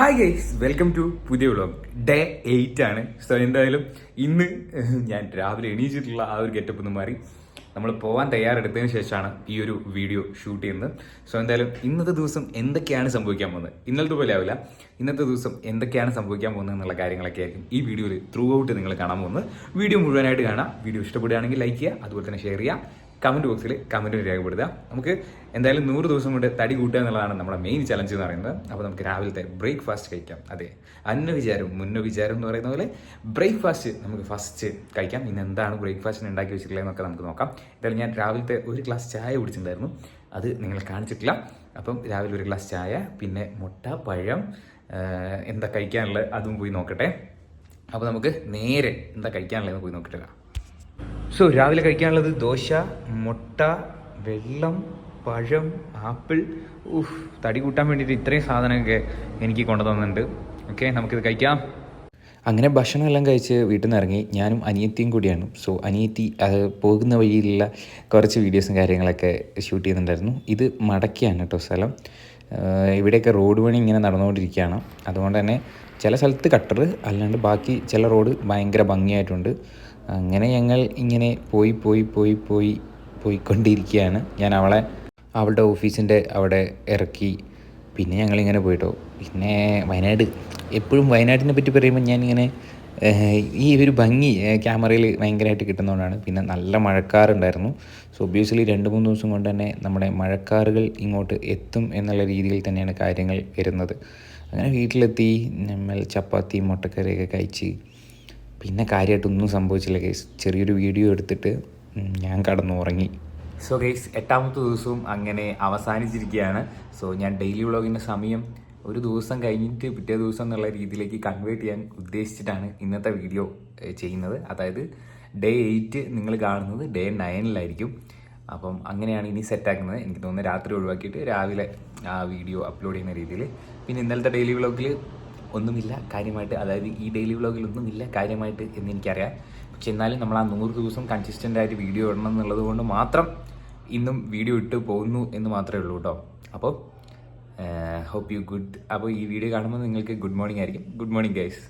Hi guys, welcome to പുതിയ vlog. Day 8 ആണ്. So എന്തായാലും ഇന്ന് ഞാൻ രാവിലെ എണീച്ചിട്ടുള്ള ആ ഒരു ഗെറ്റപ്പ് ഒന്ന് മാറി നമ്മൾ പോകാൻ തയ്യാറെടുത്തതിന് ശേഷമാണ് ഈ ഒരു വീഡിയോ ഷൂട്ട് ചെയ്യുന്നത്. സോ എന്തായാലും ഇന്നത്തെ ദിവസം എന്തൊക്കെയാണ് സംഭവിക്കാൻ പോകുന്നത്, ഇന്നലത്തെ പോലെ ആവില്ല. ഇന്നത്തെ ദിവസം എന്തൊക്കെയാണ് സംഭവിക്കാൻ പോകുന്നത് എന്നുള്ള കാര്യങ്ങളൊക്കെ ആയിരിക്കും ഈ വീഡിയോയിൽ ത്രൂ ഔട്ട് നിങ്ങൾ കാണാൻ പോകുന്നത്. വീഡിയോ മുഴുവനായിട്ട് കാണാം. വീഡിയോ ഇഷ്ടപ്പെടുകയാണെങ്കിൽ ലൈക്ക് ചെയ്യുക, അതുപോലെ തന്നെ ഷെയർ ചെയ്യുക, കമൻറ്റ് ബോക്സിൽ കമൻറ്റ് രേഖപ്പെടുത്തുക. നമുക്ക് എന്തായാലും 100 ദിവസം കൊണ്ട് തടി കൂട്ടുക എന്നുള്ളതാണ് നമ്മുടെ മെയിൻ ചലഞ്ച് എന്ന് പറയുന്നത്. അപ്പോൾ നമുക്ക് രാവിലത്തെ ബ്രേക്ക്ഫാസ്റ്റ് കഴിക്കാം. അതെ, മുന്ന വിചാരം എന്ന് പറയുന്ന പോലെ ബ്രേക്ക്ഫാസ്റ്റ് നമുക്ക് ഫസ്റ്റ് കഴിക്കാം. ഇന്ന് എന്താണ് ബ്രേക്ക്ഫാസ്റ്റിന് ഉണ്ടാക്കി വെച്ചിട്ടുള്ളതെന്നൊക്കെ നമുക്ക് നോക്കാം. എന്തായാലും ഞാൻ രാവിലത്തെ ഒരു ഗ്ലാസ് ചായ കുടിച്ചിട്ടുണ്ടായിരുന്നു, അത് നിങ്ങളെ കാണിച്ചിട്ടില്ല. അപ്പം രാവിലെ ഒരു ഗ്ലാസ് ചായ, പിന്നെ മുട്ട, പഴം, എന്താ കഴിക്കാനുള്ളത് അതും പോയി നോക്കട്ടെ. അപ്പോൾ നമുക്ക് നേരെ എന്താ കഴിക്കാനുള്ളതെന്ന് പോയി നോക്കട്ടെ. സോ രാവിലെ കഴിക്കാനുള്ളത് ദോശ, മുട്ട, വെള്ളം, പഴം, ആപ്പിൾ. തടി കൂട്ടാൻ വേണ്ടിയിട്ട് ഇത്രയും സാധനമൊക്കെ എനിക്ക് കൊണ്ടുതന്നിട്ടുണ്ട്. ഓക്കെ, നമുക്കിത് കഴിക്കാം. അങ്ങനെ ഭക്ഷണം എല്ലാം കഴിച്ച് വീട്ടിൽ നിന്ന് ഇറങ്ങി. ഞാനും അനിയത്തിയും കൂടിയാണ്. സോ അനിയത്തി പോകുന്ന വഴിയിലുള്ള കുറച്ച് വീഡിയോസും കാര്യങ്ങളൊക്കെ ഷൂട്ട് ചെയ്യുന്നുണ്ടായിരുന്നു. ഇത് മടക്കിയാണ് കേട്ടോ സ്ഥലം. ഇവിടെയൊക്കെ റോഡ് പണി ഇങ്ങനെ നടന്നുകൊണ്ടിരിക്കുകയാണ്. അതുകൊണ്ട് തന്നെ ചില സ്ഥലത്ത് കട്ടർ, അല്ലാണ്ട് ബാക്കി ചില റോഡ് ഭയങ്കര ഭംഗിയായിട്ടുണ്ട്. അങ്ങനെ ഞങ്ങൾ ഇങ്ങനെ പോയിക്കൊണ്ടിരിക്കുകയാണ്. ഞാൻ അവളുടെ ഓഫീസിൻ്റെ അവിടെ ഇറക്കി. പിന്നെ ഞങ്ങളിങ്ങനെ പോയിട്ടോ. പിന്നെ വയനാട്, എപ്പോഴും വയനാട്ടിനെ പറ്റി പറയുമ്പോൾ ഞാനിങ്ങനെ ഈ ഒരു ഭംഗി ക്യാമറയിൽ ഭയങ്കരമായിട്ട് കിട്ടുന്നതുകൊണ്ടാണ്. പിന്നെ നല്ല മഴക്കാറുണ്ടായിരുന്നു. സോ ഒബ്വിയസ്ലി 2-3 ദിവസം കൊണ്ട് തന്നെ നമ്മുടെ മഴക്കാറുകൾ ഇങ്ങോട്ട് എത്തും എന്നുള്ള രീതിയിൽ തന്നെയാണ് കാര്യങ്ങൾ വരുന്നത്. അങ്ങനെ വീട്ടിലെത്തി നമ്മൾ ചപ്പാത്തി മുട്ടക്കറിയൊക്കെ കഴിച്ച് പിന്നെ കാര്യമായിട്ടൊന്നും സംഭവിച്ചില്ല ഗൈസ്. ചെറിയൊരു വീഡിയോ എടുത്തിട്ട് ഞാൻ കടന്നുറങ്ങി. സോ ഗൈസ്, 8ാമത്തെ ദിവസവും അങ്ങനെ അവസാനിച്ചിരിക്കുകയാണ്. സോ ഞാൻ ഡെയിലി വ്ളോഗിൻ്റെ സമയം ഒരു ദിവസം കഴിഞ്ഞിട്ട് പിറ്റേ ദിവസം എന്നുള്ള രീതിയിലേക്ക് കൺവേർട്ട് ചെയ്യാൻ ഉദ്ദേശിച്ചിട്ടാണ് ഇന്നത്തെ വീഡിയോ ചെയ്യുന്നത്. അതായത് ഡേ 8 നിങ്ങൾ കാണുന്നത് ഡേ 9-ലായിരിക്കും. അപ്പം അങ്ങനെയാണ് ഇനി സെറ്റാക്കുന്നത്. എനിക്ക് തോന്നുന്നത് രാത്രി ഒഴിവാക്കിയിട്ട് രാവിലെ ആ വീഡിയോ അപ്ലോഡ് ചെയ്യുന്ന രീതിയിൽ. പിന്നെ ഇന്നലത്തെ ഡെയിലി വ്ളോഗിൽ ഒന്നുമില്ല കാര്യമായിട്ട്, അതായത് ഈ ഡെയിലി വ്ളോഗിൽ ഒന്നുമില്ല കാര്യമായിട്ട് എന്ന് എനിക്കറിയാം. പക്ഷെ എന്നാലും നമ്മൾ ആ 100 ദിവസം കൺസിസ്റ്റൻ്റ് ആയിട്ട് വീഡിയോ ഇടണം എന്നുള്ളത് കൊണ്ട് മാത്രം ഇന്നും വീഡിയോ ഇട്ട് പോകുന്നു എന്ന് മാത്രമേ ഉള്ളൂ കേട്ടോ. അപ്പോൾ ഹോപ്പ് യു ഗുഡ്. അപ്പോൾ ഈ വീഡിയോ കാണുമ്പോൾ നിങ്ങൾക്ക് ഗുഡ് മോർണിംഗ് ആയിരിക്കും. Good morning guys.